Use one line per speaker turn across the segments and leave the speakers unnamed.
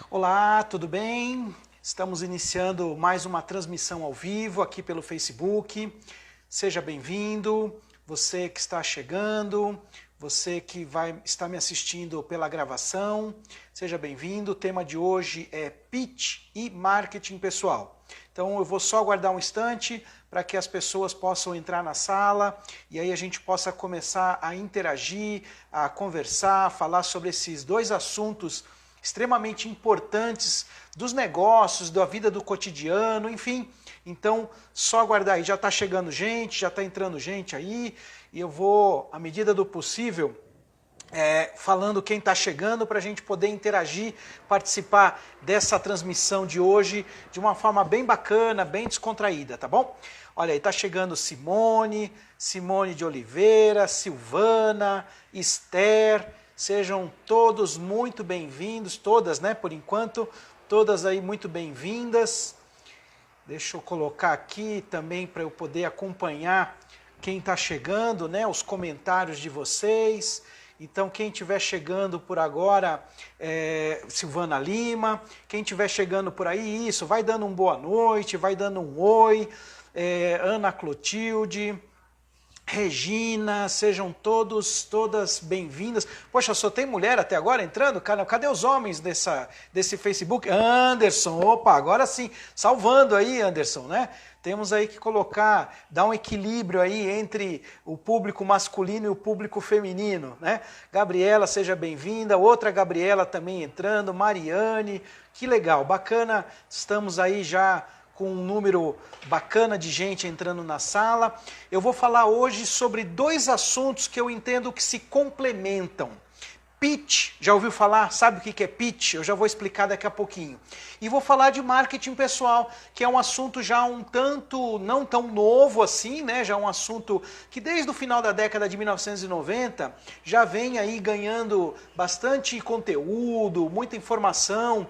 Olá, tudo bem? Estamos iniciando mais uma transmissão ao vivo aqui pelo Facebook. Seja bem-vindo, você que está chegando, você que está me assistindo pela gravação, seja bem-vindo. O tema de hoje é pitch e marketing pessoal. Então eu vou só aguardar um instante para que as pessoas possam entrar na sala e aí a gente possa começar a interagir, a conversar, falar sobre esses dois assuntos extremamente importantes dos negócios, da vida do cotidiano, enfim. Então, só aguardar aí. Já está chegando gente, já está entrando gente aí, e eu vou, à medida do possível, falando quem está chegando para a gente poder interagir, participar dessa transmissão de hoje de uma forma bem bacana, bem descontraída, tá bom? Olha aí, está chegando Simone de Oliveira, Silvana, Esther. Sejam todos muito bem-vindos, todas, né, por enquanto, todas aí muito bem-vindas. Deixa eu colocar aqui também para eu poder acompanhar quem está chegando, né, os comentários de vocês. Então, quem estiver chegando por agora, Silvana Lima, quem estiver chegando por aí, isso, vai dando um boa noite, vai dando um oi, Ana Clotilde, Regina, sejam todas bem-vindas. Poxa, só tem mulher até agora entrando? Cadê os homens desse Facebook? Anderson, opa, agora sim, salvando aí, Anderson, né? Temos aí que dar um equilíbrio aí entre o público masculino e o público feminino, né? Gabriela, seja bem-vinda, outra Gabriela também entrando, Mariane, que legal, bacana, estamos aí já com um número bacana de gente entrando na sala. Eu vou falar hoje sobre dois assuntos que eu entendo que se complementam. Pitch, já ouviu falar? Sabe o que é pitch? Eu já vou explicar daqui a pouquinho. E vou falar de marketing pessoal, que é um assunto já um tanto não tão novo assim, né? Já um assunto que desde o final da década de 1990 já vem aí ganhando bastante conteúdo, muita informação.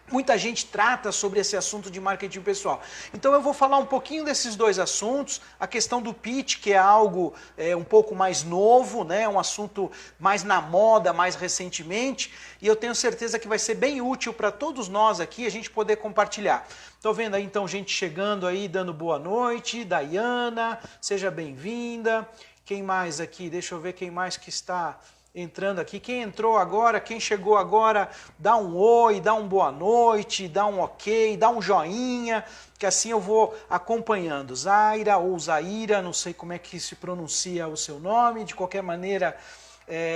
Muita gente trata sobre esse assunto de marketing pessoal. Então eu vou falar um pouquinho desses dois assuntos, a questão do pitch, que é algo um pouco mais novo, né? Um assunto mais na moda, mais recentemente, e eu tenho certeza que vai ser bem útil para todos nós aqui a gente poder compartilhar. Estou vendo aí então gente chegando aí, dando boa noite, Dayana, seja bem-vinda. Quem mais aqui? Deixa eu ver quem mais que está entrando aqui. Quem entrou agora, quem chegou agora, dá um oi, dá um boa noite, dá um ok, dá um joinha, que assim eu vou acompanhando. Zaira ou Zaira, não sei como é que se pronuncia o seu nome, de qualquer maneira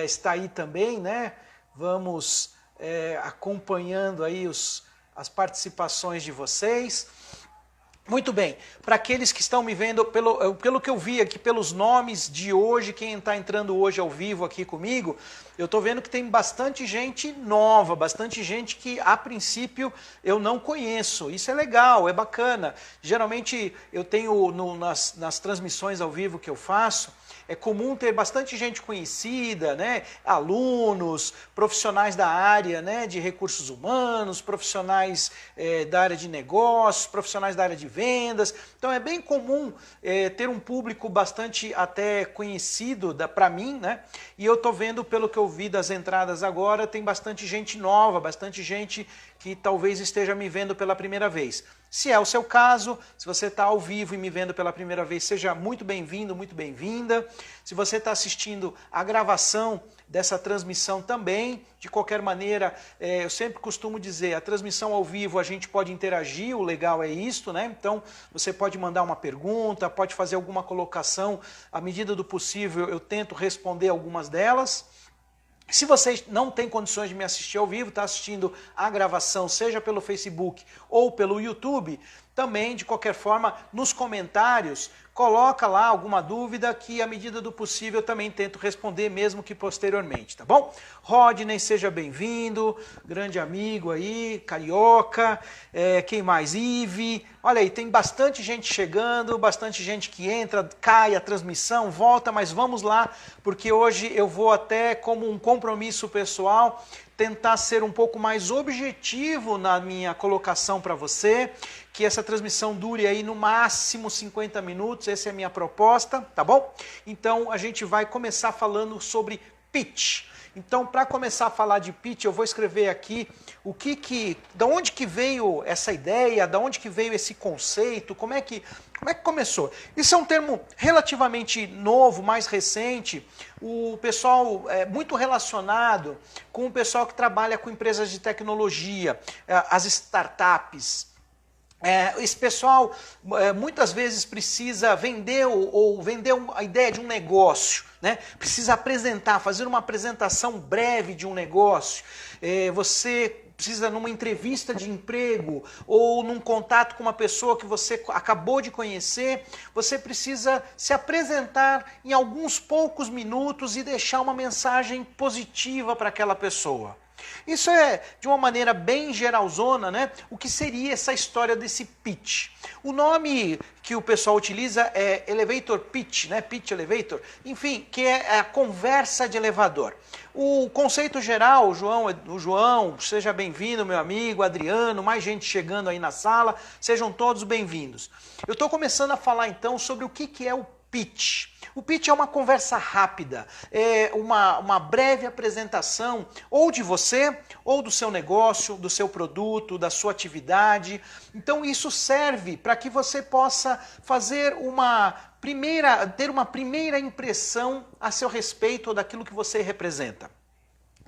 está aí também, né? Vamos acompanhando aí as participações de vocês. Muito bem, para aqueles que estão me vendo, pelo que eu vi aqui, pelos nomes de hoje, quem está entrando hoje ao vivo aqui comigo, eu estou vendo que tem bastante gente nova, bastante gente que a princípio eu não conheço. Isso é legal, é bacana. Geralmente eu tenho nas transmissões ao vivo que eu faço, é comum ter bastante gente conhecida, né? Alunos, profissionais da área, né? De recursos humanos, profissionais da área de negócios, profissionais da área de vendas. Então é bem comum ter um público bastante até conhecido para mim, né? E eu estou vendo, pelo que eu vi das entradas agora, tem bastante gente nova, bastante gente que talvez esteja me vendo pela primeira vez. Se é o seu caso, se você está ao vivo e me vendo pela primeira vez, seja muito bem-vindo, muito bem-vinda. Se você está assistindo a gravação dessa transmissão também, de qualquer maneira, eu sempre costumo dizer, a transmissão ao vivo a gente pode interagir, o legal é isto, né? Então você pode mandar uma pergunta, pode fazer alguma colocação, à medida do possível eu tento responder algumas delas. Se você não tem condições de me assistir ao vivo, está assistindo a gravação, seja pelo Facebook ou pelo YouTube, também, de qualquer forma, nos comentários, coloca lá alguma dúvida que, à medida do possível, eu também tento responder, mesmo que posteriormente, tá bom? Rodney, seja bem-vindo, grande amigo aí, carioca, quem mais? Ive, olha aí, tem bastante gente chegando, bastante gente que entra, cai a transmissão, volta, mas vamos lá, porque hoje eu vou até, como um compromisso pessoal, tentar ser um pouco mais objetivo na minha colocação para você, que essa transmissão dure aí no máximo 50 minutos, essa é a minha proposta, tá bom? Então a gente vai começar falando sobre pitch. Então, para começar a falar de pitch, eu vou escrever aqui da onde que veio essa ideia, da onde que veio esse conceito, como é que começou. Isso é um termo relativamente novo, mais recente. O pessoal é muito relacionado com o pessoal que trabalha com empresas de tecnologia, as startups. Esse pessoal muitas vezes precisa vender a ideia de um negócio, né? Precisa apresentar, fazer uma apresentação breve de um negócio. Você precisa, numa entrevista de emprego ou num contato com uma pessoa que você acabou de conhecer, você precisa se apresentar em alguns poucos minutos e deixar uma mensagem positiva para aquela pessoa. Isso é, de uma maneira bem geralzona, né? O que seria essa história desse pitch. O nome que o pessoal utiliza é elevator pitch, né? Pitch elevator, enfim, que é a conversa de elevador. O conceito geral, o João, seja bem-vindo, meu amigo, Adriano, mais gente chegando aí na sala, sejam todos bem-vindos. Eu estou começando a falar então sobre o que é o pitch. O pitch é uma conversa rápida, é uma breve apresentação ou de você, ou do seu negócio, do seu produto, da sua atividade. Então isso serve para que você possa fazer ter uma primeira impressão a seu respeito daquilo que você representa.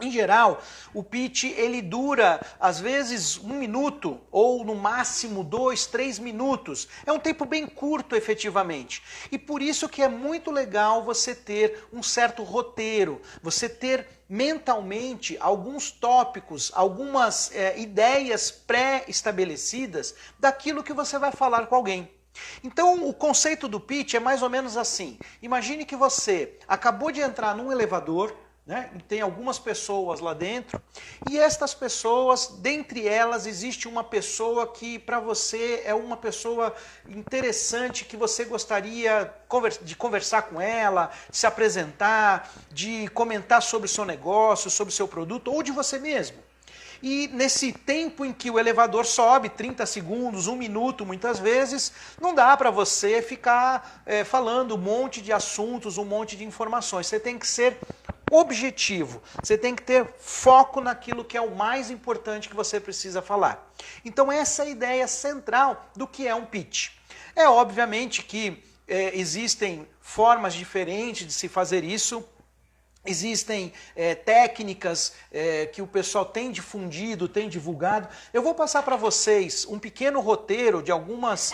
Em geral, o pitch ele dura às vezes 1 minuto ou no máximo 2, 3 minutos. É um tempo bem curto efetivamente. E por isso que é muito legal você ter um certo roteiro, você ter mentalmente alguns tópicos, algumas ideias pré-estabelecidas daquilo que você vai falar com alguém. Então o conceito do pitch é mais ou menos assim. Imagine que você acabou de entrar num elevador, né? Tem algumas pessoas lá dentro e estas pessoas, dentre elas existe uma pessoa que para você é uma pessoa interessante, que você gostaria de conversar com ela, de se apresentar, de comentar sobre o seu negócio, sobre o seu produto ou de você mesmo. E nesse tempo em que o elevador sobe, 30 segundos, 1 minuto muitas vezes, não dá para você ficar falando um monte de assuntos, um monte de informações. Você tem que ser objetivo, você tem que ter foco naquilo que é o mais importante que você precisa falar. Então essa é a ideia central do que é um pitch. É obviamente que existem formas diferentes de se fazer isso. Existem técnicas que o pessoal tem difundido, tem divulgado. Eu vou passar para vocês um pequeno roteiro de algumas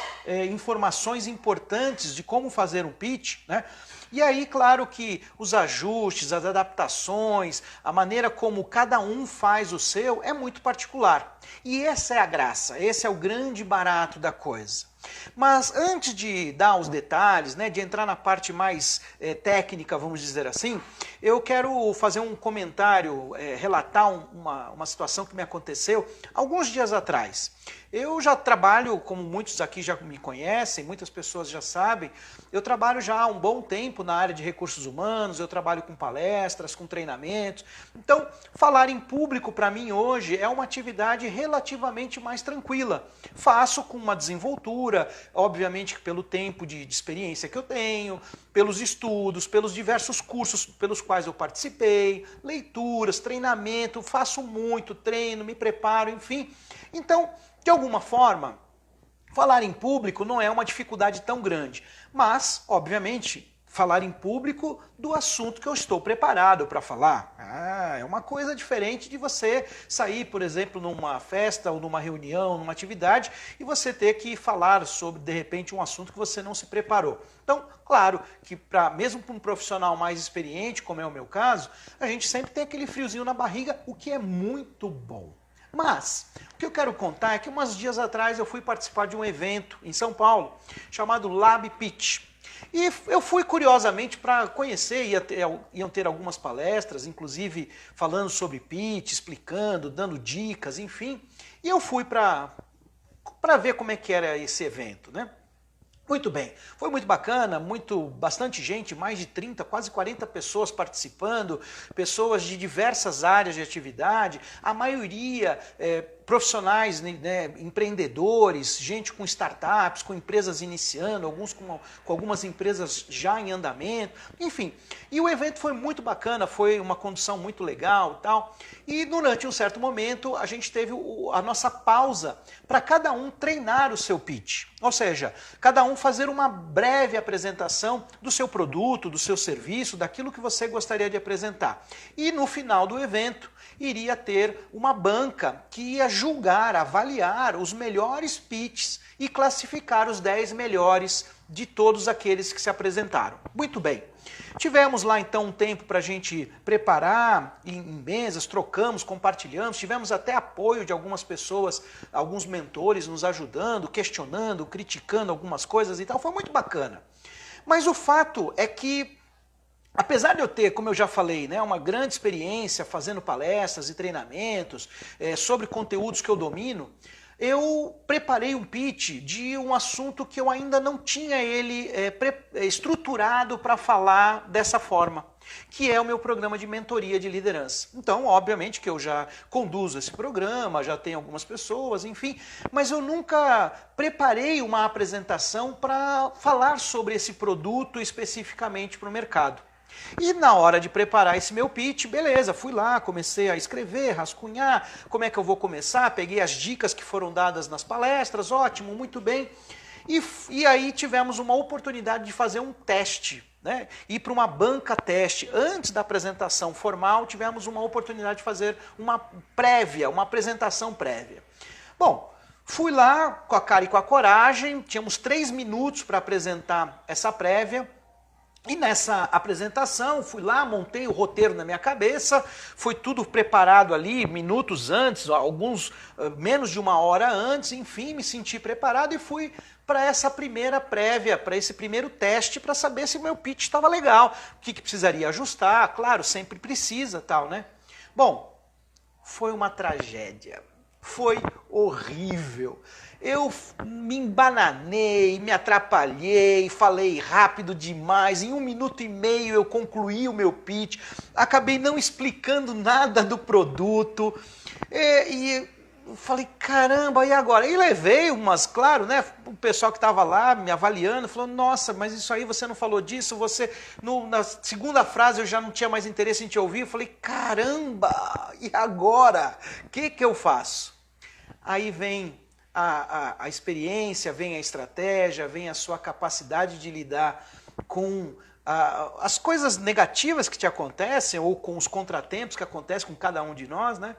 informações importantes de como fazer um pitch, né? E aí, claro que os ajustes, as adaptações, a maneira como cada um faz o seu é muito particular. E essa é a graça, esse é o grande barato da coisa. Mas antes de dar os detalhes, né, de entrar na parte mais técnica, vamos dizer assim, eu quero fazer um comentário, relatar uma situação que me aconteceu alguns dias atrás. Eu já trabalho, como muitos aqui já me conhecem, muitas pessoas já sabem, eu trabalho já há um bom tempo na área de recursos humanos, eu trabalho com palestras, com treinamentos. Então, falar em público para mim hoje é uma atividade relativamente mais tranquila. Faço com uma desenvoltura, obviamente pelo tempo de experiência que eu tenho, pelos estudos, pelos diversos cursos pelos quais eu participei, leituras, treinamento, faço muito, treino, me preparo, enfim. Então, de alguma forma, falar em público não é uma dificuldade tão grande, mas, obviamente, falar em público do assunto que eu estou preparado para falar. É uma coisa diferente de você sair, por exemplo, numa festa ou numa reunião, numa atividade, e você ter que falar sobre, de repente, um assunto que você não se preparou. Então, claro que mesmo para um profissional mais experiente, como é o meu caso, a gente sempre tem aquele friozinho na barriga, o que é muito bom. Mas, o que eu quero contar é que uns dias atrás eu fui participar de um evento em São Paulo, chamado Lab Pitch. E eu fui curiosamente para conhecer, iam ter algumas palestras, inclusive falando sobre pitch, explicando, dando dicas, enfim. E eu fui para ver como é que era esse evento, né? Muito bem, foi muito bacana, bastante gente, mais de 30, quase 40 pessoas participando, pessoas de diversas áreas de atividade, a maioria profissionais, né, empreendedores, gente com startups, com empresas iniciando, alguns com algumas empresas já em andamento, enfim. E o evento foi muito bacana, foi uma condução muito legal e tal. E durante um certo momento a gente teve a nossa pausa para cada um treinar o seu pitch. Ou seja, cada um fazer uma breve apresentação do seu produto, do seu serviço, daquilo que você gostaria de apresentar. E no final do evento iria ter uma banca que ia julgar, avaliar os melhores pitches e classificar os 10 melhores de todos aqueles que se apresentaram. Muito bem. Tivemos lá então um tempo para a gente preparar em mesas, trocamos, compartilhamos, tivemos até apoio de algumas pessoas, alguns mentores nos ajudando, questionando, criticando algumas coisas e tal, foi muito bacana. Mas o fato é que, apesar de eu ter, como eu já falei, né, uma grande experiência fazendo palestras e treinamentos sobre conteúdos que eu domino, eu preparei um pitch de um assunto que eu ainda não tinha ele estruturado para falar dessa forma, que é o meu programa de mentoria de liderança. Então, obviamente que eu já conduzo esse programa, já tenho algumas pessoas, enfim, mas eu nunca preparei uma apresentação para falar sobre esse produto especificamente para o mercado. E na hora de preparar esse meu pitch, beleza, fui lá, comecei a escrever, rascunhar, como é que eu vou começar, peguei as dicas que foram dadas nas palestras, ótimo, muito bem. E aí tivemos uma oportunidade de fazer um teste, né? Ir para uma banca teste. Antes da apresentação formal, tivemos uma oportunidade de fazer uma prévia, uma apresentação prévia. Bom, fui lá com a cara e com a coragem, tínhamos 3 minutos para apresentar essa prévia. E nessa apresentação, fui lá, montei o roteiro na minha cabeça, foi tudo preparado ali minutos antes, alguns menos de 1 hora antes, enfim, me senti preparado e fui para essa primeira prévia, para esse primeiro teste, para saber se o meu pitch estava legal, o que precisaria ajustar, claro, sempre precisa, tal, né? Bom, foi uma tragédia, foi horrível. Eu me embananei, me atrapalhei, falei rápido demais, em 1 minuto e meio eu concluí o meu pitch, acabei não explicando nada do produto, e falei, caramba, e agora? E levei umas, claro, né, o pessoal que estava lá me avaliando, falou, nossa, mas isso aí você não falou disso, você, na segunda frase eu já não tinha mais interesse em te ouvir, eu falei, caramba, e agora? O que eu faço? Aí vem a experiência, vem a estratégia, vem a sua capacidade de lidar com as coisas negativas que te acontecem ou com os contratempos que acontecem com cada um de nós, né?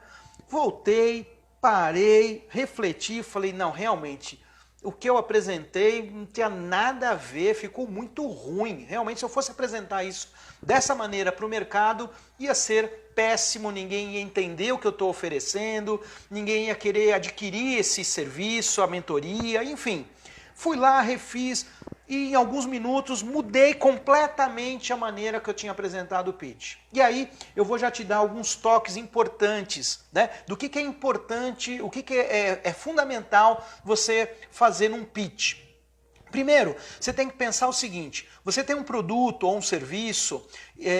Voltei, parei, refleti, falei, não, realmente, o que eu apresentei não tinha nada a ver, ficou muito ruim. Realmente, se eu fosse apresentar isso dessa maneira para o mercado, ia ser péssimo, ninguém ia entender o que eu estou oferecendo, ninguém ia querer adquirir esse serviço, a mentoria, enfim. Fui lá, refiz e em alguns minutos mudei completamente a maneira que eu tinha apresentado o pitch. E aí eu vou já te dar alguns toques importantes, né, do que é importante, o que é fundamental você fazer num pitch. Primeiro, você tem que pensar o seguinte, você tem um produto ou um serviço,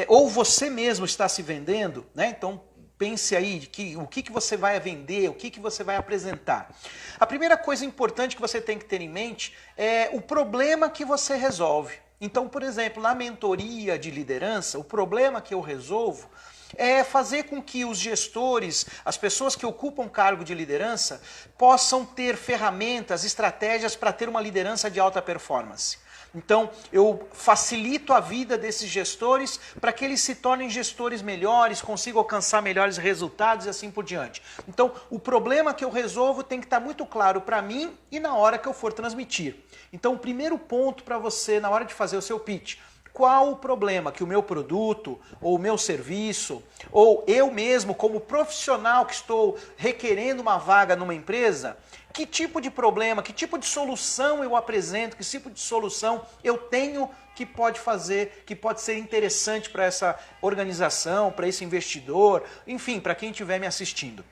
ou você mesmo está se vendendo, né? Então pense aí o que você vai vender, o que você vai apresentar. A primeira coisa importante que você tem que ter em mente é o problema que você resolve. Então, por exemplo, na mentoria de liderança, o problema que eu resolvo é fazer com que os gestores, as pessoas que ocupam cargo de liderança, possam ter ferramentas, estratégias para ter uma liderança de alta performance. Então, eu facilito a vida desses gestores para que eles se tornem gestores melhores, consigam alcançar melhores resultados e assim por diante. Então, o problema que eu resolvo tem que estar muito claro para mim e na hora que eu for transmitir. Então, o primeiro ponto para você, na hora de fazer o seu pitch, qual o problema que o meu produto, ou o meu serviço, ou eu mesmo como profissional que estou requerendo uma vaga numa empresa, que tipo de problema, que tipo de solução eu apresento, que tipo de solução eu tenho que pode fazer, que pode ser interessante para essa organização, para esse investidor, enfim, para quem estiver me assistindo.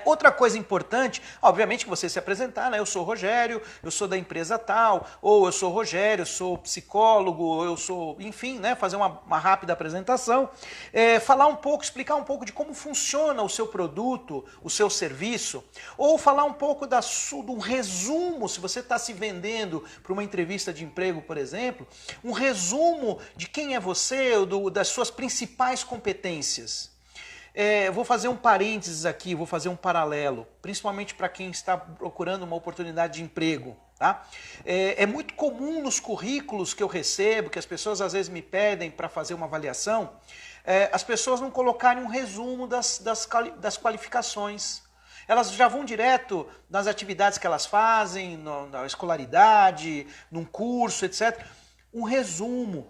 Outra coisa importante, obviamente que você se apresentar, né? Eu sou Rogério, eu sou da empresa tal, ou eu sou Rogério, eu sou psicólogo, ou eu sou, enfim, né? Fazer uma rápida apresentação, falar um pouco, explicar um pouco de como funciona o seu produto, o seu serviço, ou falar um pouco do resumo, se você está se vendendo para uma entrevista de emprego, por exemplo, um resumo de quem é você, das suas principais competências. Vou fazer um parênteses aqui, vou fazer um paralelo, principalmente para quem está procurando uma oportunidade de emprego. Tá? É muito comum nos currículos que eu recebo, que as pessoas às vezes me pedem para fazer uma avaliação, as pessoas não colocarem um resumo das qualificações. Elas já vão direto nas atividades que elas fazem, na escolaridade, num curso, etc. Um resumo,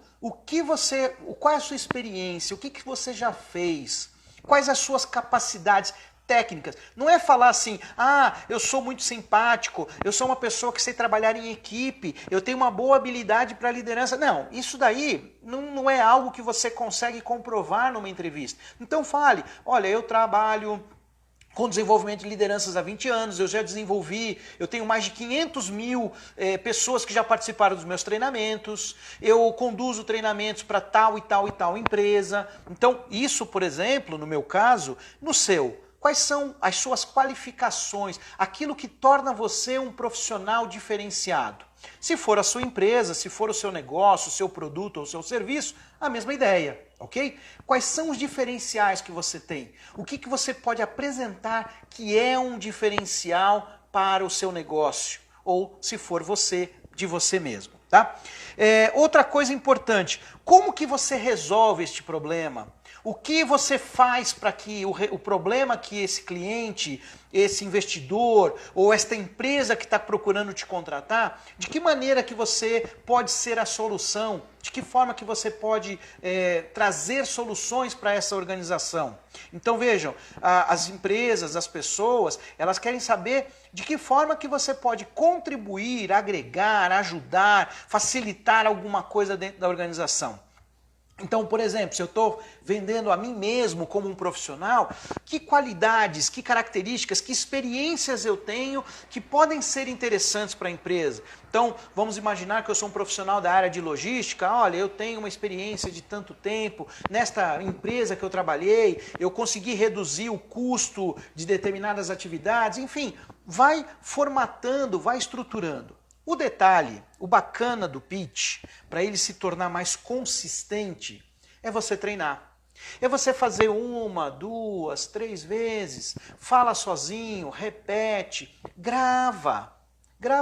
qual é a sua experiência, o que você já fez, quais as suas capacidades técnicas. Não é falar assim, eu sou muito simpático, eu sou uma pessoa que sei trabalhar em equipe, eu tenho uma boa habilidade para liderança. Não, isso daí não é algo que você consegue comprovar numa entrevista. Então fale, olha, eu trabalho com desenvolvimento de lideranças há 20 anos, eu já desenvolvi, eu tenho mais de 500 mil pessoas que já participaram dos meus treinamentos, eu conduzo treinamentos para tal e tal e tal empresa. Então, isso, por exemplo, no meu caso, no seu, quais são as suas qualificações, aquilo que torna você um profissional diferenciado? Se for a sua empresa, se for o seu negócio, o seu produto ou o seu serviço, a mesma ideia, ok? Quais são os diferenciais que você tem? O que você pode apresentar que é um diferencial para o seu negócio? Ou, se for você, de você mesmo, tá? Outra coisa importante, como que você resolve este problema? O que você faz para que o problema que esse cliente, esse investidor ou esta empresa que está procurando te contratar, de que maneira que você pode ser a solução? De que forma que você pode trazer soluções para essa organização? Então vejam, as empresas, as pessoas, elas querem saber de que forma que você pode contribuir, agregar, ajudar, facilitar alguma coisa dentro da organização. Então, por exemplo, se eu estou vendendo a mim mesmo como um profissional, que qualidades, que características, que experiências eu tenho que podem ser interessantes para a empresa? Então, vamos imaginar que eu sou um profissional da área de logística, olha, eu tenho uma experiência de tanto tempo, nesta empresa que eu trabalhei, eu consegui reduzir o custo de determinadas atividades, enfim, vai formatando, vai estruturando. O detalhe, o bacana do pitch, para ele se tornar mais consistente, é você treinar. É você fazer 1, 2, 3 vezes, fala sozinho, repete, grava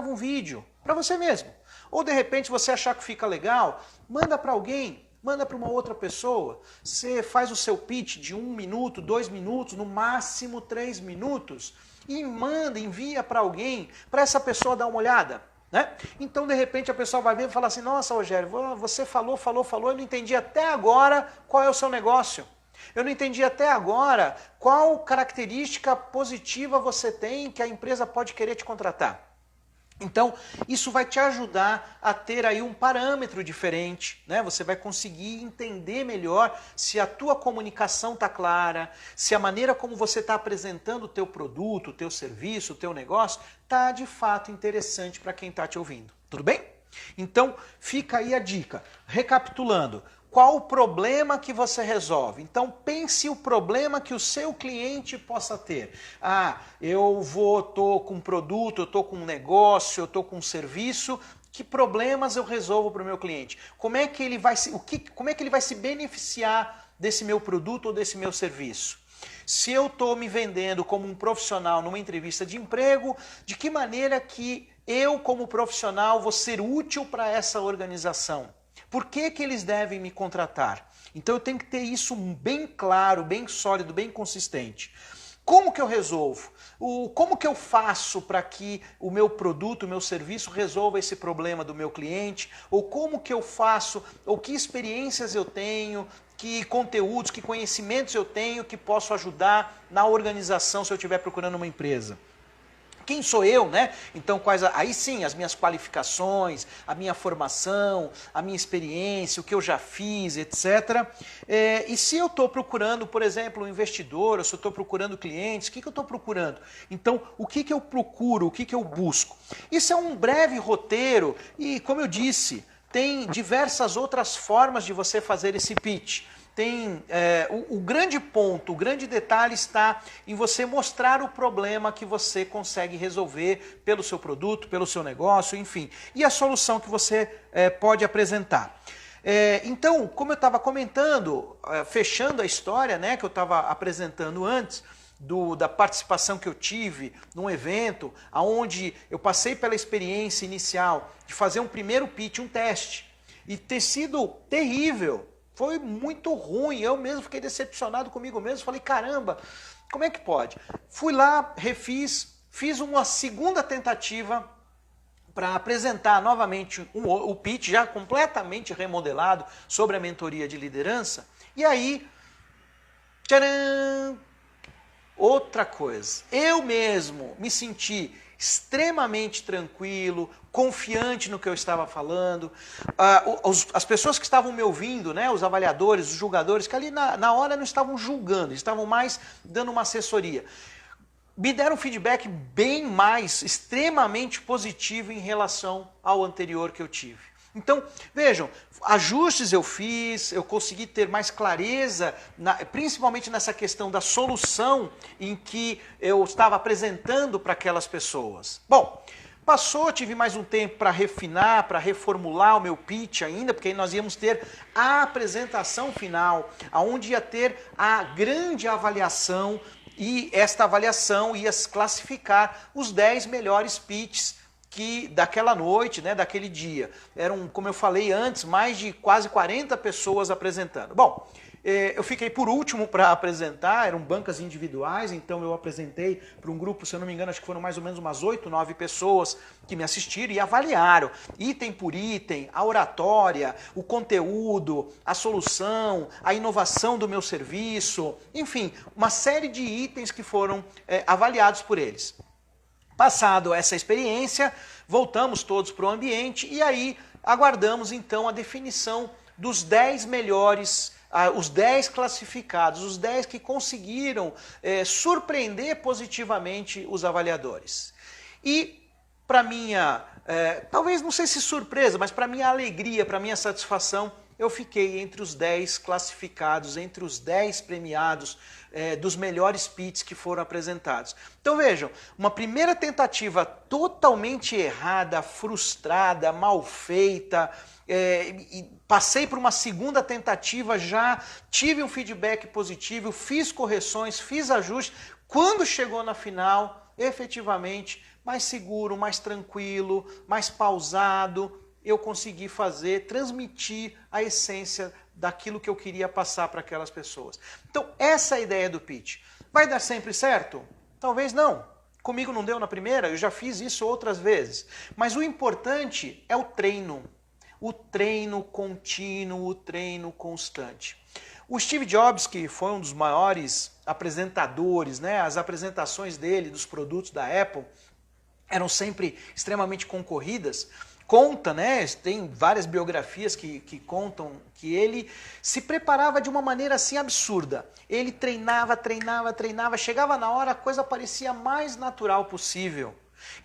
um vídeo para você mesmo. Ou de repente você achar que fica legal, manda para alguém, manda para uma outra pessoa. Você faz o seu pitch de 1 minuto, 2 minutos, no máximo 3 minutos e envia para alguém, para essa pessoa dar uma olhada. Né? Então, de repente, a pessoa vai ver e falar assim, nossa, Rogério, você falou, eu não entendi até agora qual é o seu negócio. Eu não entendi até agora qual característica positiva você tem que a empresa pode querer te contratar. Então, isso vai te ajudar a ter aí um parâmetro diferente, né? Você vai conseguir entender melhor se a tua comunicação está clara, se a maneira como você está apresentando o teu produto, o teu serviço, o teu negócio, está de fato interessante para quem está te ouvindo. Tudo bem? Então, fica aí a dica. Recapitulando, qual o problema que você resolve? Então pense o problema que o seu cliente possa ter. Eu estou com um produto, eu estou com um negócio, eu estou com um serviço. Que problemas eu resolvo para o meu cliente? Como é que ele vai se beneficiar desse meu produto ou desse meu serviço? Se eu estou me vendendo como um profissional numa entrevista de emprego, de que maneira que eu, como profissional, vou ser útil para essa organização? Por que eles devem me contratar? Então eu tenho que ter isso bem claro, bem sólido, bem consistente. Como que eu resolvo? Como que eu faço para que o meu produto, o meu serviço resolva esse problema do meu cliente? Ou como que eu faço, ou que experiências eu tenho, que conteúdos, que conhecimentos eu tenho que posso ajudar na organização se eu estiver procurando uma empresa? quem sou eu, né? Então, aí sim, as minhas qualificações, a minha formação, a minha experiência, o que eu já fiz, etc. E se eu estou procurando, por exemplo, um investidor, ou se eu estou procurando clientes, o que eu estou procurando? Então, o que eu procuro, o que eu busco? Isso é um breve roteiro e, como eu disse, tem diversas outras formas de você fazer esse pitch. O grande ponto, o grande detalhe está em você mostrar o problema que você consegue resolver pelo seu produto, pelo seu negócio, enfim, e a solução que você pode apresentar. Então, como eu estava comentando, fechando a história, né, que eu estava apresentando antes, da participação que eu tive num evento, onde eu passei pela experiência inicial de fazer um primeiro pitch, um teste, e ter sido terrível. Foi muito ruim, eu mesmo fiquei decepcionado comigo mesmo, falei, caramba, como é que pode? Fui lá, refiz, fiz uma segunda tentativa para apresentar novamente o pitch já completamente remodelado sobre a mentoria de liderança, e aí, tcharam! Outra coisa, eu mesmo me senti extremamente tranquilo, confiante no que eu estava falando. As pessoas que estavam me ouvindo, né, os avaliadores, os julgadores, que ali na hora não estavam julgando, estavam mais dando uma assessoria, me deram um feedback bem mais, extremamente positivo em relação ao anterior que eu tive. Então, vejam, ajustes eu fiz, eu consegui ter mais clareza, principalmente nessa questão da solução em que eu estava apresentando para aquelas pessoas. Bom, passou, tive mais um tempo para refinar, para reformular o meu pitch ainda, porque aí nós íamos ter a apresentação final, onde ia ter a grande avaliação, e esta avaliação ia classificar os 10 melhores pitches daquela noite, né, daquele dia. Eram, como eu falei antes, mais de quase 40 pessoas apresentando. Bom, eu fiquei por último para apresentar, eram bancas individuais, então eu apresentei para um grupo, se eu não me engano, acho que foram mais ou menos umas 8, 9 pessoas que me assistiram e avaliaram, item por item, a oratória, o conteúdo, a solução, a inovação do meu serviço, enfim, uma série de itens que foram avaliados por eles. Passado essa experiência, voltamos todos para o ambiente e aí aguardamos então a definição dos 10 melhores, os 10 classificados, os 10 que conseguiram surpreender positivamente os avaliadores. E para minha, talvez não sei se surpresa, mas para minha alegria, para minha satisfação, eu fiquei entre os 10 classificados, entre os 10 premiados dos melhores pitches que foram apresentados. Então vejam, uma primeira tentativa totalmente errada, frustrada, mal feita, e passei por uma segunda tentativa, já tive um feedback positivo, fiz correções, fiz ajustes. Quando chegou na final, efetivamente, mais seguro, mais tranquilo, mais pausado, eu consegui transmitir a essência daquilo que eu queria passar para aquelas pessoas. Então, essa é a ideia do pitch. Vai dar sempre certo? Talvez não. Comigo não deu na primeira, eu já fiz isso outras vezes. Mas o importante é o treino. O treino contínuo, o treino constante. O Steve Jobs, que foi um dos maiores apresentadores, né, as apresentações dele, dos produtos da Apple, eram sempre extremamente concorridas. Conta, né, tem várias biografias que contam que ele se preparava de uma maneira assim absurda. Ele treinava, chegava na hora, a coisa parecia mais natural possível.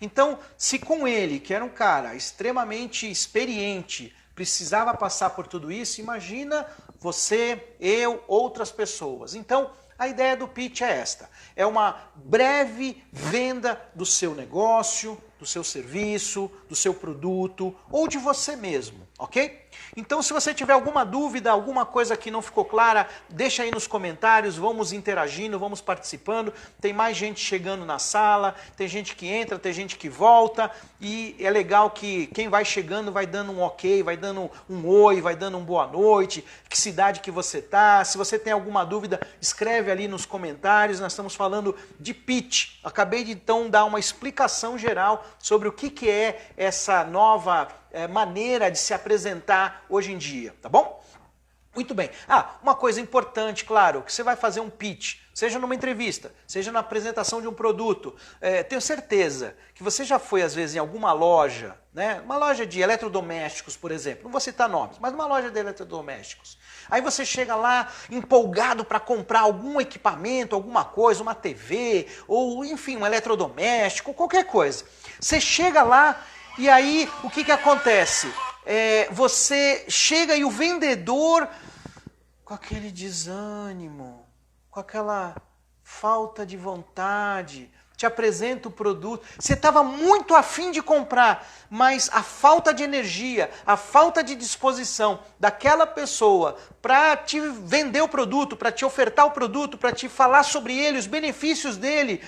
Então, se com ele, que era um cara extremamente experiente, precisava passar por tudo isso, imagina você, eu, outras pessoas. Então, a ideia do pitch é esta. É uma breve venda do seu negócio, do seu serviço, do seu produto ou de você mesmo, ok? Então, se você tiver alguma dúvida, alguma coisa que não ficou clara, deixa aí nos comentários, vamos interagindo, vamos participando. Tem mais gente chegando na sala, tem gente que entra, tem gente que volta e é legal que quem vai chegando vai dando um ok, vai dando um oi, vai dando um boa noite, que cidade que você tá. Se você tem alguma dúvida, escreve ali nos comentários. Nós estamos falando de pitch. Acabei de então dar uma explicação geral sobre o que é essa nova maneira de se apresentar hoje em dia, tá bom? Muito bem. Uma coisa importante, claro, que você vai fazer um pitch, seja numa entrevista, seja na apresentação de um produto. Tenho certeza que você já foi, às vezes, em alguma loja, né? Uma loja de eletrodomésticos, por exemplo. Não vou citar nomes, mas uma loja de eletrodomésticos. Aí você chega lá empolgado para comprar algum equipamento, alguma coisa, uma TV, ou enfim, um eletrodoméstico, qualquer coisa. Você chega lá e aí o que acontece? Você chega e o vendedor, com aquele desânimo, com aquela falta de vontade, te apresenta o produto. Você estava muito afim de comprar, mas a falta de energia, a falta de disposição daquela pessoa para te vender o produto, para te ofertar o produto, para te falar sobre ele, os benefícios dele,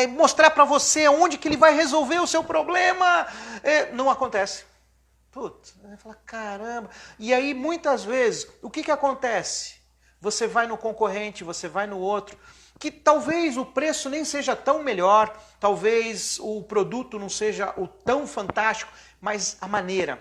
mostrar para você onde que ele vai resolver o seu problema, não acontece. Putz, você fala, caramba. E aí, muitas vezes, o que acontece? Você vai no concorrente, você vai no outro, que talvez o preço nem seja tão melhor, talvez o produto não seja o tão fantástico, mas a maneira,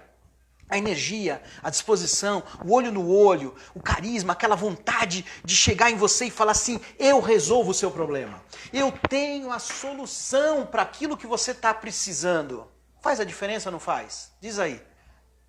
a energia, a disposição, o olho no olho, o carisma, aquela vontade de chegar em você e falar assim, eu resolvo o seu problema. Eu tenho a solução para aquilo que você está precisando. Faz a diferença ou não faz? Diz aí.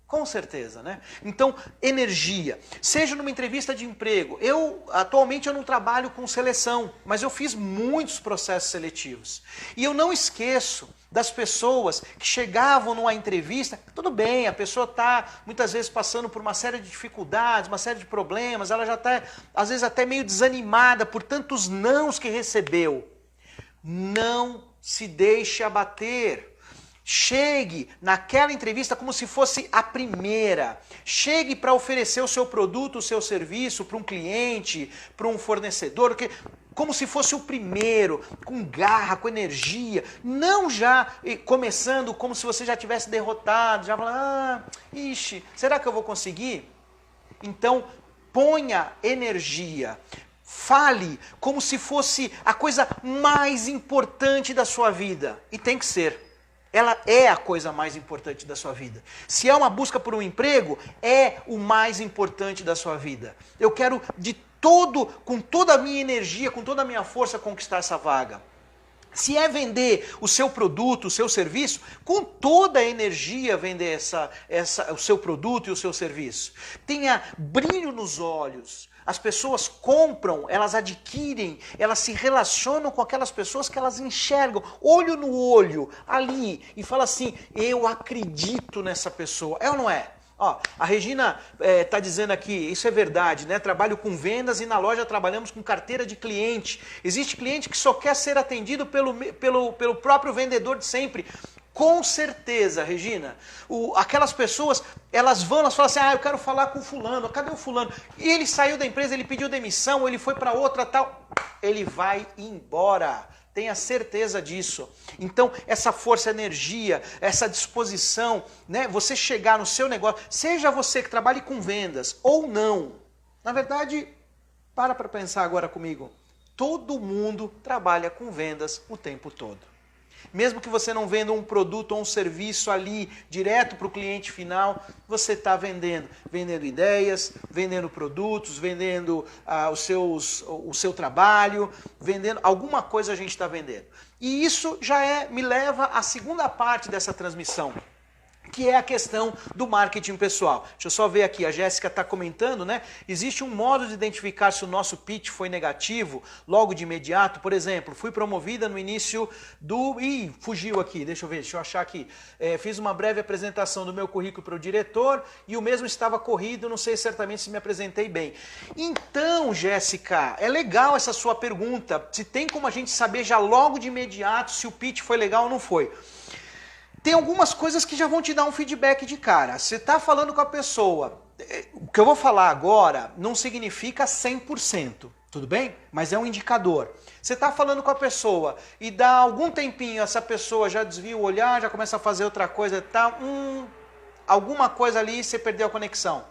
Com certeza, né? Então, energia. Seja numa entrevista de emprego. Atualmente, eu não trabalho com seleção, mas eu fiz muitos processos seletivos. E eu não esqueço das pessoas que chegavam numa entrevista, tudo bem, a pessoa está muitas vezes passando por uma série de dificuldades, uma série de problemas, ela já está, às vezes, até meio desanimada por tantos nãos que recebeu. Não se deixe abater. Chegue naquela entrevista como se fosse a primeira. Chegue para oferecer o seu produto, o seu serviço para um cliente, para um fornecedor, como se fosse o primeiro, com garra, com energia. Não já começando como se você já tivesse derrotado, já falando, ixi, será que eu vou conseguir? Então, ponha energia. Fale como se fosse a coisa mais importante da sua vida. E tem que ser. Ela é a coisa mais importante da sua vida. Se é uma busca por um emprego, é o mais importante da sua vida. Eu quero com toda a minha energia, com toda a minha força conquistar essa vaga. Se é vender o seu produto, o seu serviço, com toda a energia vender o seu produto e o seu serviço. Tenha brilho nos olhos. As pessoas compram, elas adquirem, elas se relacionam com aquelas pessoas que elas enxergam, olho no olho, ali, e fala assim, eu acredito nessa pessoa. É ou não é? A Regina está dizendo aqui, isso é verdade, né? Trabalho com vendas e na loja trabalhamos com carteira de cliente. Existe cliente que só quer ser atendido pelo próprio vendedor de sempre. Com certeza, Regina, aquelas pessoas, elas falam assim, eu quero falar com fulano, cadê o fulano? E ele saiu da empresa, ele pediu demissão, ele foi para outra, tal, ele vai embora. Tenha certeza disso. Então, essa força, energia, essa disposição, né? Você chegar no seu negócio, seja você que trabalhe com vendas ou não. Na verdade, para pensar agora comigo. Todo mundo trabalha com vendas o tempo todo. Mesmo que você não venda um produto ou um serviço ali direto para o cliente final, você está vendendo ideias, vendendo produtos, vendendo o seu trabalho, vendendo alguma coisa a gente está vendendo. E isso já me leva à segunda parte dessa transmissão, que é a questão do marketing pessoal. Deixa eu só ver aqui, a Jéssica está comentando, né? Existe um modo de identificar se o nosso pitch foi negativo logo de imediato. Por exemplo, fui promovida no início do... fugiu aqui, deixa eu achar aqui. Fiz uma breve apresentação do meu currículo para o diretor e o mesmo estava corrido, não sei certamente se me apresentei bem. Então, Jéssica, é legal essa sua pergunta. Se tem como a gente saber já logo de imediato se o pitch foi legal ou não foi. Tem algumas coisas que já vão te dar um feedback de cara. Você está falando com a pessoa. O que eu vou falar agora não significa 100%, tudo bem? Mas é um indicador. Você está falando com a pessoa e dá algum tempinho, essa pessoa já desvia o olhar, já começa a fazer outra coisa, alguma coisa ali, você perdeu a conexão.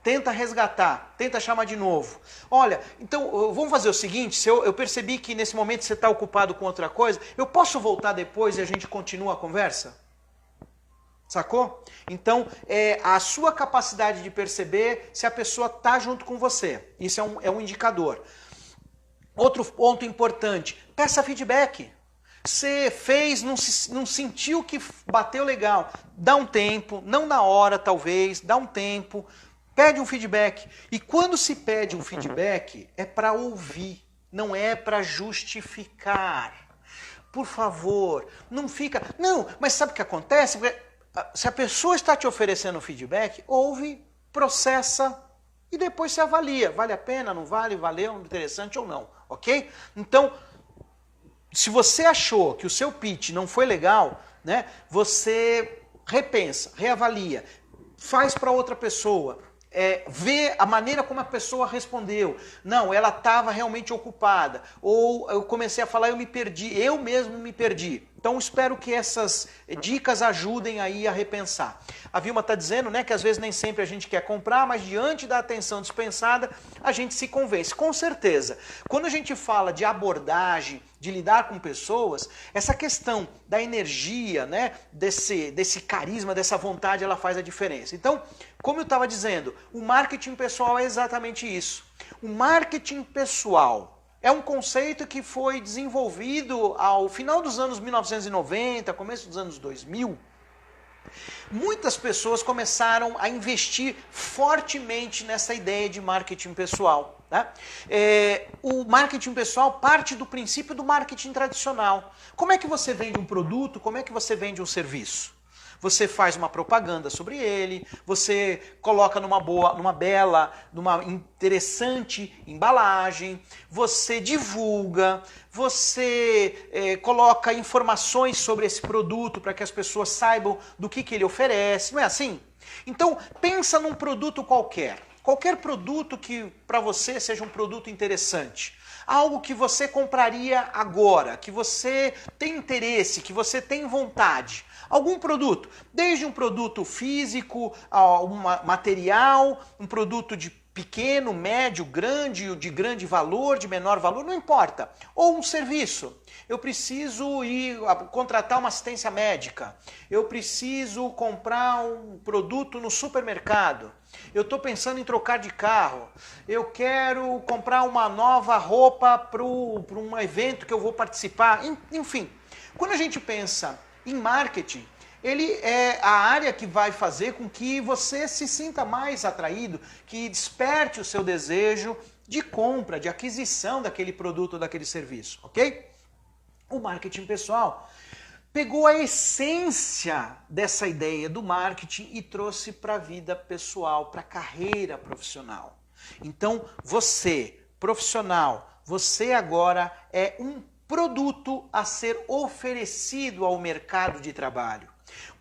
Tenta resgatar, tenta chamar de novo. Olha, então vamos fazer o seguinte, se eu percebi que nesse momento você está ocupado com outra coisa, eu posso voltar depois e a gente continua a conversa? Sacou? Então, é a sua capacidade de perceber se a pessoa está junto com você. Isso é um indicador. Outro ponto importante, peça feedback. Você fez, não sentiu que bateu legal. Dá um tempo, não na hora talvez, dá um tempo, pede um feedback. E quando se pede um feedback, é para ouvir, não é para justificar. Por favor, não fica... Não, mas sabe o que acontece? Se a pessoa está te oferecendo feedback, ouve, processa e depois se avalia. Vale a pena, não vale, valeu, interessante ou não, ok? Então, se você achou que o seu pitch não foi legal, né, você repensa, reavalia, faz para outra pessoa, vê a maneira como a pessoa respondeu. Não, ela estava realmente ocupada. Ou eu comecei a falar, eu me perdi, eu mesmo me perdi. Então espero que essas dicas ajudem aí a repensar. A Vilma está dizendo, né, que às vezes nem sempre a gente quer comprar, mas diante da atenção dispensada, a gente se convence. Com certeza. Quando a gente fala de abordagem, de lidar com pessoas, essa questão da energia, né, desse carisma, dessa vontade, ela faz a diferença. Então, como eu estava dizendo, o marketing pessoal é exatamente isso. O marketing pessoal é um conceito que foi desenvolvido ao final dos anos 1990, começo dos anos 2000. Muitas pessoas começaram a investir fortemente nessa ideia de marketing pessoal. Tá? O marketing pessoal parte do princípio do marketing tradicional. Como é que você vende um produto? Como é que você vende um serviço? Você faz uma propaganda sobre ele, você coloca numa bela, numa interessante embalagem, você divulga, você coloca informações sobre esse produto para que as pessoas saibam do que ele oferece, não é assim? Então, pensa num produto qualquer. Qualquer produto que para você seja um produto interessante. Algo que você compraria agora, que você tem interesse, que você tem vontade. Algum produto, desde um produto físico, a um material, um produto de pequeno, médio, grande, de grande valor, de menor valor, não importa. Ou um serviço. Eu preciso ir contratar uma assistência médica. Eu preciso comprar um produto no supermercado. Eu estou pensando em trocar de carro. Eu quero comprar uma nova roupa para um evento que eu vou participar. Enfim, quando a gente pensa em marketing, ele é a área que vai fazer com que você se sinta mais atraído, que desperte o seu desejo de compra, de aquisição daquele produto ou daquele serviço, ok? O marketing pessoal pegou a essência dessa ideia do marketing e trouxe para a vida pessoal, para a carreira profissional. Então, você, profissional, você agora é um produto a ser oferecido ao mercado de trabalho.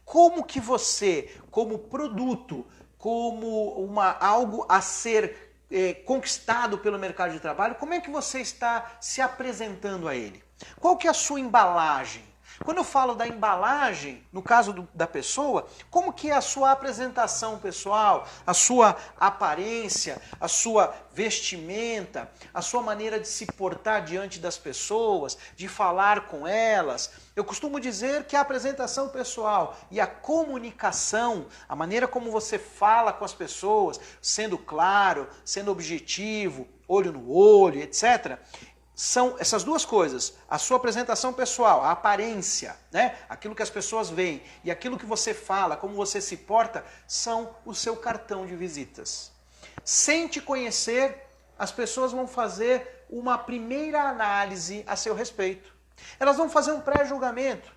Como que você, como produto, como algo a ser conquistado pelo mercado de trabalho, como é que você está se apresentando a ele? Qual que é a sua embalagem? Quando eu falo da embalagem, no caso da pessoa, como que é a sua apresentação pessoal, a sua aparência, a sua vestimenta, a sua maneira de se portar diante das pessoas, de falar com elas? Eu costumo dizer que a apresentação pessoal e a comunicação, a maneira como você fala com as pessoas, sendo claro, sendo objetivo, olho no olho, etc., são essas duas coisas, a sua apresentação pessoal, a aparência, né? Aquilo que as pessoas veem e aquilo que você fala, como você se porta, são o seu cartão de visitas. Sem te conhecer, as pessoas vão fazer uma primeira análise a seu respeito. Elas vão fazer um pré-julgamento.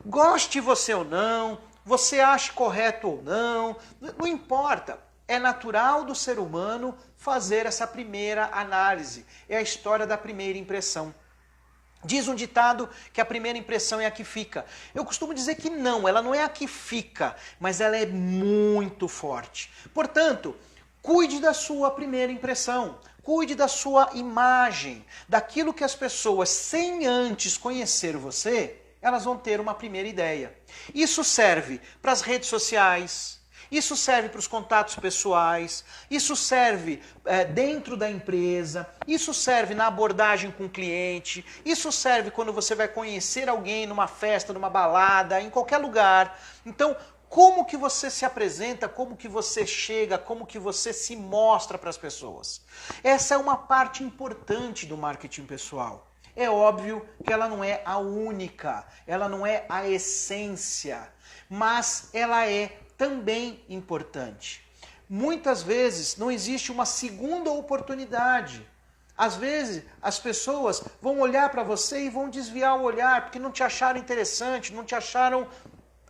Goste você ou não, você ache correto ou não, não importa. É natural do ser humano fazer essa primeira análise. É a história da primeira impressão. Diz um ditado que a primeira impressão é a que fica. Eu costumo dizer que não, ela não é a que fica, mas ela é muito forte. Portanto, cuide da sua primeira impressão. Cuide da sua imagem, daquilo que as pessoas, sem antes conhecer você, elas vão ter uma primeira ideia. Isso serve para as redes sociais, isso serve para os contatos pessoais, isso serve dentro da empresa, isso serve na abordagem com o cliente, isso serve quando você vai conhecer alguém numa festa, numa balada, em qualquer lugar. Então, Como que você se apresenta, como que você chega, como que você se mostra para as pessoas. Essa é uma parte importante do marketing pessoal. É óbvio que ela não é a única, ela não é a essência, mas ela é também importante. Muitas vezes não existe uma segunda oportunidade. Às vezes as pessoas vão olhar para você e vão desviar o olhar porque não te acharam interessante, não te acharam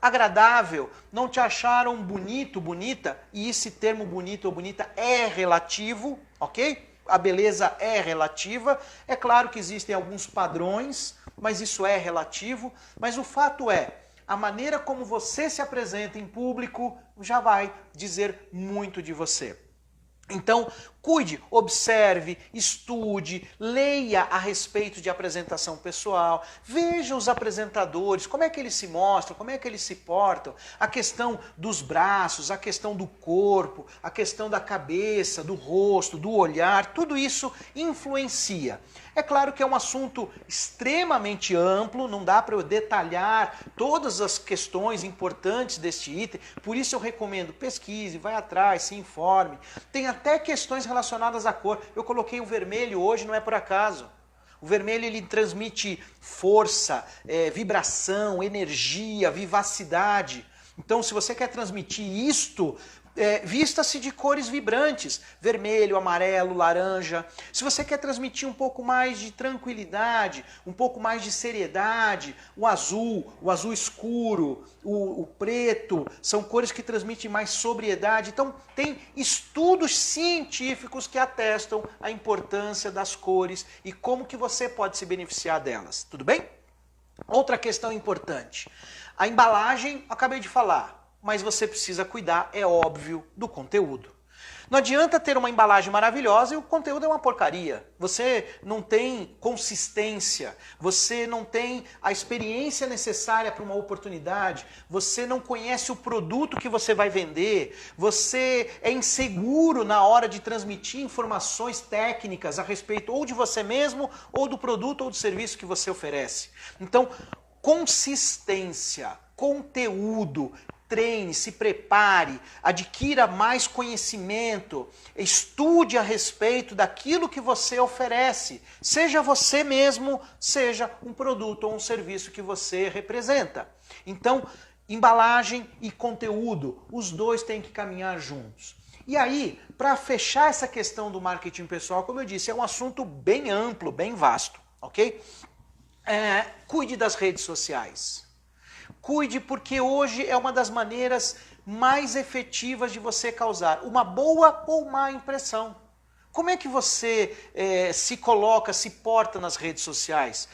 agradável, não te acharam bonito, bonita, e esse termo bonito ou bonita é relativo, ok? A beleza é relativa. É claro que existem alguns padrões, mas isso é relativo. Mas o fato é, a maneira como você se apresenta em público já vai dizer muito de você. Então, cuide, observe, estude, leia a respeito de apresentação pessoal, veja os apresentadores, como é que eles se mostram, como é que eles se portam, a questão dos braços, a questão do corpo, a questão da cabeça, do rosto, do olhar, tudo isso influencia. É claro que é um assunto extremamente amplo, não dá para eu detalhar todas as questões importantes deste item, por isso eu recomendo pesquise, vai atrás, se informe. Tem até questões relacionadas à cor. Eu coloquei o vermelho hoje, não é por acaso. O vermelho ele transmite força, vibração, energia, vivacidade. Então, se você quer transmitir isto, vista-se de cores vibrantes, vermelho, amarelo, laranja. Se você quer transmitir um pouco mais de tranquilidade, um pouco mais de seriedade, o azul escuro, o preto, são cores que transmitem mais sobriedade. Então, tem estudos científicos que atestam a importância das cores e como que você pode se beneficiar delas. Tudo bem? Outra questão importante. A embalagem, acabei de falar. Mas você precisa cuidar, é óbvio, do conteúdo. Não adianta ter uma embalagem maravilhosa e o conteúdo é uma porcaria. Você não tem consistência, você não tem a experiência necessária para uma oportunidade, você não conhece o produto que você vai vender, você é inseguro na hora de transmitir informações técnicas a respeito ou de você mesmo, ou do produto ou do serviço que você oferece. Então, consistência, conteúdo, treine, se prepare, adquira mais conhecimento, estude a respeito daquilo que você oferece, seja você mesmo, seja um produto ou um serviço que você representa. Então, embalagem e conteúdo, os dois têm que caminhar juntos. E aí, para fechar essa questão do marketing pessoal, como eu disse, é um assunto bem amplo, bem vasto, ok? Cuide das redes sociais. Cuide porque hoje é uma das maneiras mais efetivas de você causar uma boa ou má impressão. Como é que você se coloca, se porta nas redes sociais?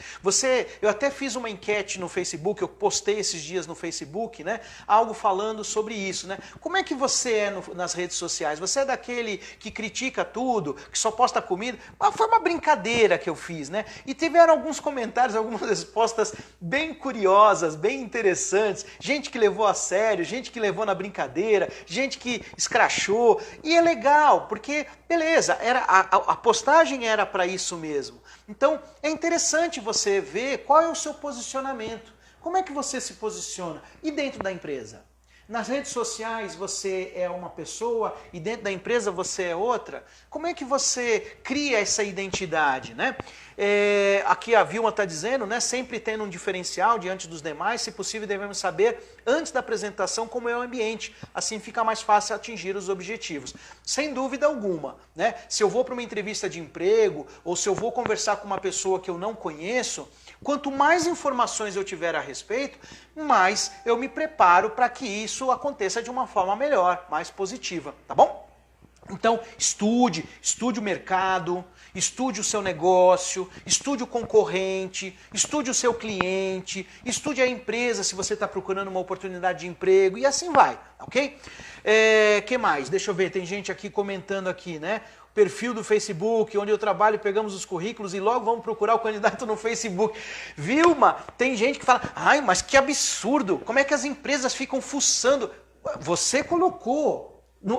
Eu até fiz uma enquete no Facebook, eu postei esses dias no Facebook, né? Algo falando sobre isso, né? Como é que você é nas redes sociais? Você é daquele que critica tudo, que só posta comida? Foi uma brincadeira que eu fiz, né? E tiveram alguns comentários, algumas respostas bem curiosas, bem interessantes. Gente que levou a sério, gente que levou na brincadeira, gente que escrachou. E é legal, porque, beleza, a postagem era para isso mesmo. Então, é interessante você ver qual é o seu posicionamento. Como é que você se posiciona? E dentro da empresa? Nas redes sociais você é uma pessoa e dentro da empresa você é outra? Como é que você cria essa identidade, né? Aqui a Vilma está dizendo, né, sempre tendo um diferencial diante dos demais, se possível devemos saber antes da apresentação como é o ambiente, assim fica mais fácil atingir os objetivos. Sem dúvida alguma, né? Se eu vou para uma entrevista de emprego ou se eu vou conversar com uma pessoa que eu não conheço, quanto mais informações eu tiver a respeito, mais eu me preparo para que isso aconteça de uma forma melhor, mais positiva, tá bom? Então, estude o mercado, estude o seu negócio, estude o concorrente, estude o seu cliente, estude a empresa se você está procurando uma oportunidade de emprego e assim vai, ok? Que mais? Deixa eu ver, tem gente aqui comentando aqui, né? Perfil do Facebook, onde eu trabalho, pegamos os currículos e logo vamos procurar o candidato no Facebook. Vilma, tem gente que fala, ai, mas que absurdo, como é que as empresas ficam fuçando? Você colocou.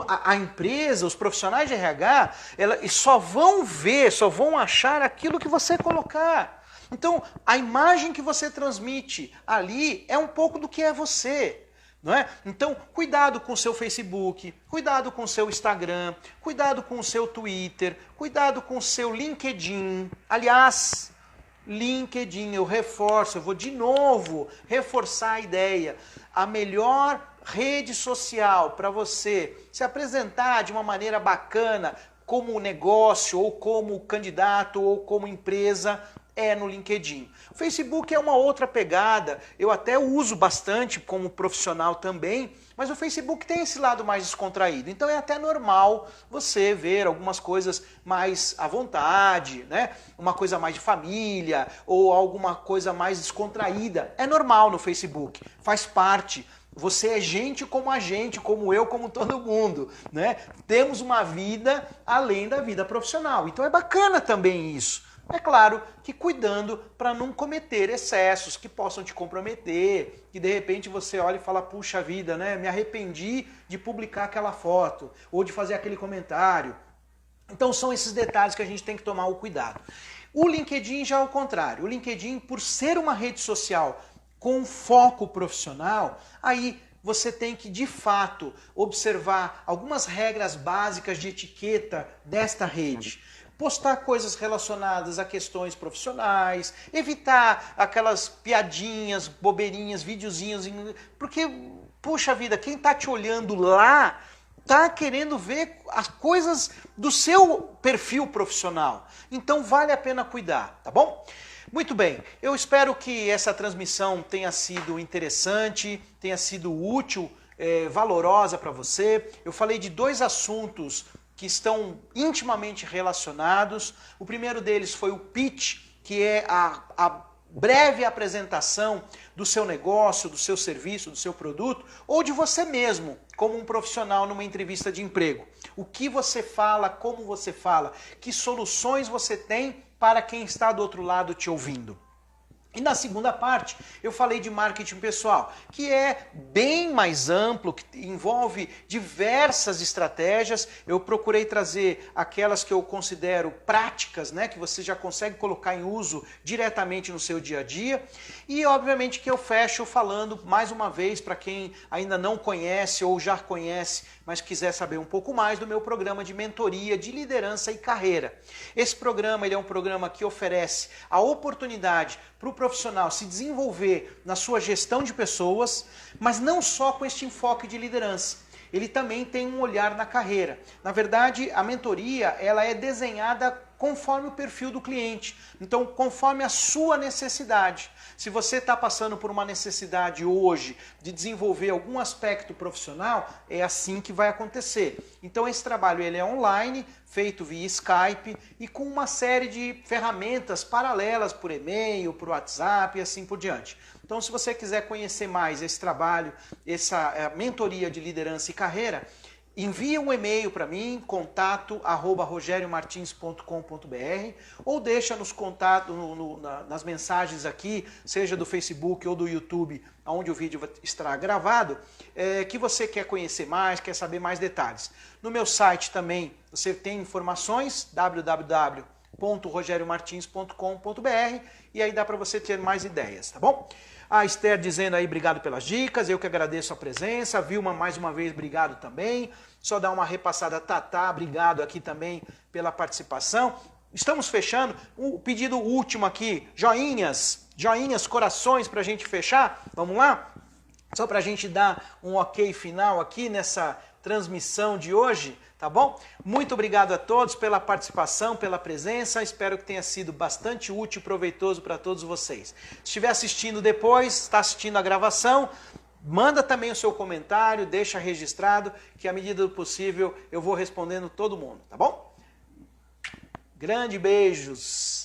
A empresa, os profissionais de RH, eles só vão ver, só vão achar aquilo que você colocar. Então, a imagem que você transmite ali é um pouco do que é você. não é? Então, cuidado com o seu Facebook, cuidado com o seu Instagram, cuidado com o seu Twitter, cuidado com o seu LinkedIn. Aliás, LinkedIn, eu reforço, eu vou de novo reforçar a ideia. A melhor rede social para você se apresentar de uma maneira bacana como negócio, ou como candidato, ou como empresa, é no LinkedIn. O Facebook é uma outra pegada, eu até uso bastante como profissional também, mas o Facebook tem esse lado mais descontraído, então é até normal você ver algumas coisas mais à vontade, né? Uma coisa mais de família, ou alguma coisa mais descontraída. É normal no Facebook, faz parte. Você é gente, como eu, como todo mundo, né? Temos uma vida além da vida profissional, então é bacana também isso. É claro que cuidando para não cometer excessos que possam te comprometer, que de repente você olha e fala, puxa vida, né? Me arrependi de publicar aquela foto, ou de fazer aquele comentário. Então são esses detalhes que a gente tem que tomar o cuidado. O LinkedIn já é o contrário. O LinkedIn, por ser uma rede social com foco profissional, aí você tem que, de fato, observar algumas regras básicas de etiqueta desta rede. Postar coisas relacionadas a questões profissionais, evitar aquelas piadinhas, bobeirinhas, videozinhos, porque, puxa vida, quem está te olhando lá está querendo ver as coisas do seu perfil profissional. Então vale a pena cuidar, tá bom? Muito bem, eu espero que essa transmissão tenha sido interessante, tenha sido útil, valorosa para você. Eu falei de dois assuntos que estão intimamente relacionados. O primeiro deles foi o pitch, que é a breve apresentação do seu negócio, do seu serviço, do seu produto, ou de você mesmo, como um profissional numa entrevista de emprego. O que você fala, como você fala, que soluções você tem para quem está do outro lado te ouvindo. E na segunda parte, eu falei de marketing pessoal, que é bem mais amplo, que envolve diversas estratégias. Eu procurei trazer aquelas que eu considero práticas, né, que você já consegue colocar em uso diretamente no seu dia a dia. E obviamente que eu fecho falando mais uma vez para quem ainda não conhece ou já conhece, mas quiser saber um pouco mais do meu programa de mentoria de liderança e carreira. Esse programa ele é um programa que oferece a oportunidade para o profissional se desenvolver na sua gestão de pessoas, mas não só com este enfoque de liderança. Ele também tem um olhar na carreira. Na verdade, a mentoria ela é desenhada conforme o perfil do cliente. Então, conforme a sua necessidade. Se você está passando por uma necessidade hoje de desenvolver algum aspecto profissional, é assim que vai acontecer. Então, esse trabalho ele é online, feito via Skype e com uma série de ferramentas paralelas por e-mail, por WhatsApp e assim por diante. Então, se você quiser conhecer mais esse trabalho, essa mentoria de liderança e carreira, envie um e-mail para mim, contato@rogeriomartins.com.br, ou deixa nos contatos, nas mensagens aqui, seja do Facebook ou do YouTube, onde o vídeo estará gravado, que você quer conhecer mais, quer saber mais detalhes. No meu site também você tem informações, www.rogeriomartins.com.br, e aí dá para você ter mais ideias, tá bom? A Esther dizendo aí, obrigado pelas dicas, eu que agradeço a presença. A Vilma, mais uma vez, obrigado também. Só dar uma repassada, Tatá, obrigado aqui também pela participação. Estamos fechando. O pedido último aqui, joinhas, corações para a gente fechar. Vamos lá? Só para a gente dar um ok final aqui nessa transmissão de hoje, tá bom? Muito obrigado a todos pela participação, pela presença, espero que tenha sido bastante útil e proveitoso para todos vocês. Se estiver assistindo depois, está assistindo a gravação, manda também o seu comentário, deixa registrado, que à medida do possível eu vou respondendo todo mundo, tá bom? Grande beijos!